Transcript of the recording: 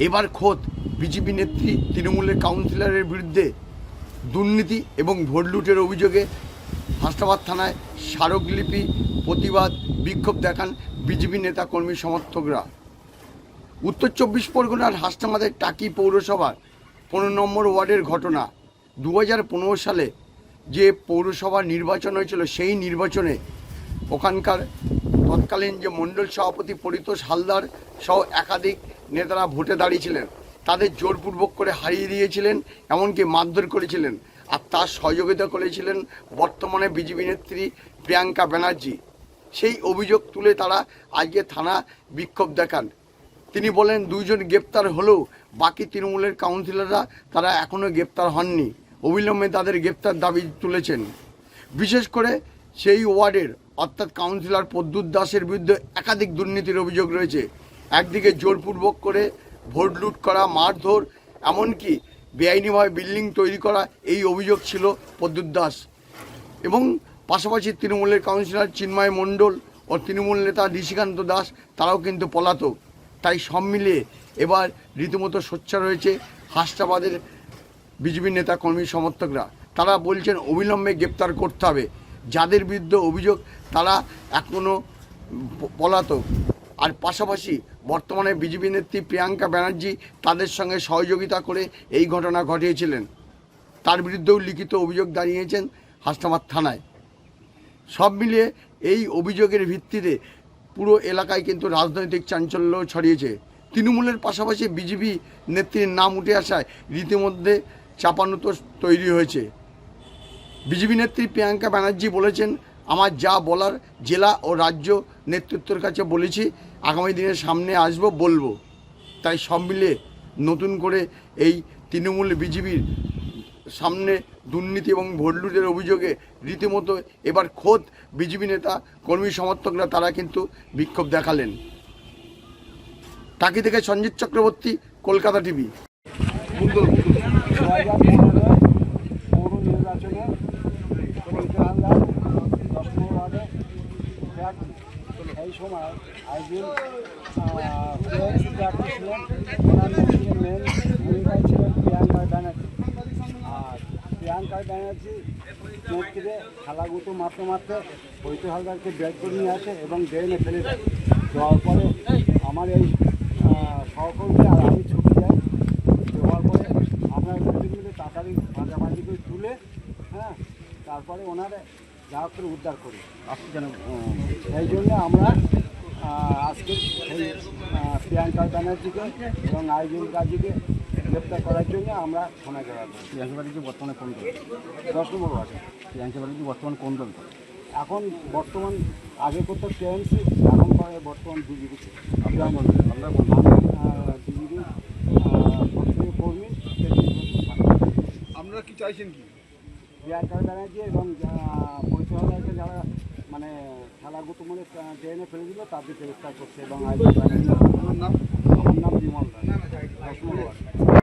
এবার খোদ বিজেপি নেত্রী তৃণমূলের কাউন্সিলরের বিরুদ্ধে দুর্নীতি এবং ভোট লুটের অভিযোগে হাসনাবাদ থানায় স্মারকলিপি প্রতিবাদ বিক্ষোভ দেখান বিজেপি নেতা কর্মী সমর্থকরা। উত্তর 24 পরগনার হাসনাবাদের টাকি পৌরসভার 15 নম্বর ওয়ার্ডের ঘটনা। 2015 সালে যে পৌরসভা নির্বাচন হয়েছিল সেই নির্বাচনে ওখানকার তৎকালীন যে মণ্ডল সভাপতি পরিতোষ হালদার সহ একাধিক নেতারা ভোটে দাঁড়িয়েছিলেন, তাদের জোরপূর্বক করে হারিয়ে দিয়েছিলেন, এমনকি মারধর করেছিলেন। আর তার সহযোগিতা করেছিলেন বর্তমানে বিজেপি নেত্রী প্রিয়াঙ্কা ব্যানার্জি। সেই অভিযোগ তুলে তারা আজকে থানা বিক্ষোভ দেখান। তিনি বলেন 2 জন গ্রেপ্তার হলেও বাকি তৃণমূলের কাউন্সিলররা তারা এখনও গ্রেপ্তার হননি। অবিলম্বে তাদের গ্রেপ্তার দাবি তুলেছেন। বিশেষ করে সেই ওয়ার্ডের অর্থাৎ কাউন্সিলর প্রদ্যুৎ দাসের বিরুদ্ধে একাধিক দুর্নীতির অভিযোগ রয়েছে। একদিকে জোরপূর্বক করে ভোট লুট করা, মারধর, এমনকি বেআইনিভাবে বিল্ডিং তৈরি করা, এই অভিযোগ ছিল প্রদ্যুৎ দাস। এবং পাশাপাশি তৃণমূলের কাউন্সিলর চিন্ময় মণ্ডল ও তৃণমূল নেতা ঋষিকান্ত দাস তারাও কিন্তু পলাতক। তাই সব মিলিয়ে এবার রীতিমতো সোচ্চার রয়েছে হাসনাবাদের বিজেপি নেতা কর্মী সমর্থকরা। তারা বলছেন অবিলম্বে গ্রেপ্তার করতে হবে যাদের বিরুদ্ধে অভিযোগ, তারা এখনও পলাতক। আর পাশাপাশি বর্তমানে বিজেপি নেত্রী প্রিয়াঙ্কা ব্যানার্জি তাদের সঙ্গে সহযোগিতা করে এই ঘটনা ঘটিয়েছিলেন, তার বিরুদ্ধেও লিখিত অভিযোগ দাঁড়িয়েছেন হাসনাবাদ থানায়। সব মিলিয়ে এই অভিযোগের ভিত্তিতে পুরো এলাকায় কিন্তু রাজনৈতিক চাঞ্চল্য ছড়িয়েছে। তৃণমূলের পাশাপাশি বিজেপি নেত্রীর নাম উঠে আসায় রীতিমধ্যে চাপানুতোষ তৈরি হয়েছে। বিজেপি নেত্রী প্রিয়াঙ্কা ব্যানার্জি বলেছেন, আমার যা বলার জেলা ও রাজ্য নেতৃত্বের কাছে বলেছি, আগামী দিনের সামনে আসব বলবো। তাই সব মিলিয়ে নতুন করে এই তৃণমূল বিজেপির সামনে দুর্নীতি এবং ভোট লুটের অভিযোগে রীতিমতো এবার খোদ বিজেপি নেতা কর্মী সমর্থকরা তারা কিন্তু বিক্ষোভ দেখালেন। টাকি থেকে সঞ্জিত চক্রবর্তী, কলকাতা টিভি। পৌর নির্বাচনে এই সময় একজন প্রার্থী ছিলেন, ওনার মেন ভূমিকায় ছিলেন প্রিয়াঙ্কা ব্যানার্জি। আর প্রিয়াঙ্কা ব্যানার্জি নেত্রীকে খেলাগুতো মারতে মারতে পরিতোষ হালদারকে বের করে নিয়ে আসে এবং ড্রেনে ফেলে দেয়। দেওয়ার পরে আমার এই সহকর্মী আর আমি ছুটে যাই। দেওয়ার পরে আমরা দুজন মিলে তাড়াতাড়ি মাঝামাঝি করে তুলে তারপরে ওনারা যা করে উদ্ধার করি। এই জন্য আমরা আজকে এই প্রিয়াঙ্কা ব্যানার্জিকে এবং আইজুল গাজীকে গ্রেপ্তার করার জন্য আমরা থানায় যাওয়া করি। প্রিয়াঙ্কা ব্যানার্জি বর্তমানে কোন দল? 10 নম্বর ওয়ার্ডে। প্রিয়াঙ্কা ব্যানার্জি বর্তমান কোন দল? এখন বর্তমান আগে করতো টিএমসি, এখন করে বর্তমান বিজেপি। আপনারা বিজেপি সক্রিয় কর্মী। আপনারা কি চাইছেন কি? প্রিয়াঙ্কা ব্যানার্জি এবং পরিচয়কে যারা মানে খেলাগুতো মানে ট্রেনে ফেলে দিল তাদের গ্রেপ্তার করছে এবং আপনার নাম? আমার নাম বিমল দাস, 10 নম্বর ওয়ার্ড।